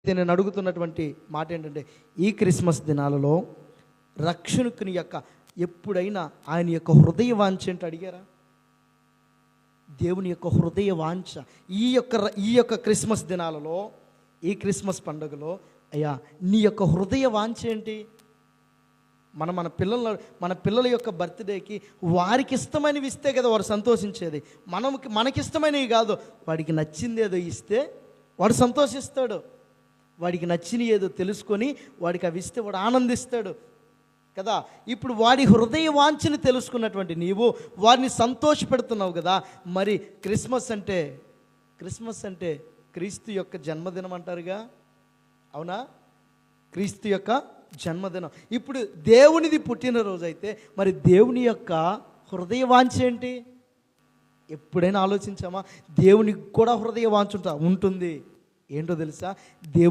నేను అడుగుతున్నటువంటి మాట ఏంటంటే, ఈ క్రిస్మస్ దినాలలో రక్షకుని యొక్క ఎప్పుడైనా ఆయన యొక్క హృదయ వాంఛ ఏంటో అడిగారా? దేవుని యొక్క హృదయ వాంఛ ఈ యొక్క క్రిస్మస్ దినాలలో, ఈ క్రిస్మస్ పండుగలో అయ్యా నీ యొక్క హృదయ వాంఛ ఏంటి? మన పిల్లల యొక్క బర్త్డేకి వారికి ఇష్టమైనవి ఇస్తే కదా వాడు సంతోషించేది. మనకిష్టమైనవి కాదు, వాడికి నచ్చింది ఏదో ఇస్తే వాడు సంతోషిస్తాడు. వాడికి నచ్చిన ఏదో తెలుసుకొని వాడికి అవి ఇస్తే వాడు ఆనందిస్తాడు కదా. ఇప్పుడు వాడి హృదయ వాంఛని తెలుసుకున్నటువంటి నీవు వాడిని సంతోషపెడుతున్నావు కదా. మరి క్రిస్మస్ అంటే క్రీస్తు యొక్క జన్మదినం అంటారుగా, అవునా? క్రీస్తు యొక్క జన్మదినం. ఇప్పుడు దేవునిది పుట్టినరోజు అయితే మరి దేవుని యొక్క హృదయ వాంఛ ఏంటి? ఎప్పుడైనా ఆలోచించామా? దేవునికి కూడా హృదయ వాంఛ ఉంటుంది. ఏంటో తెలుసా?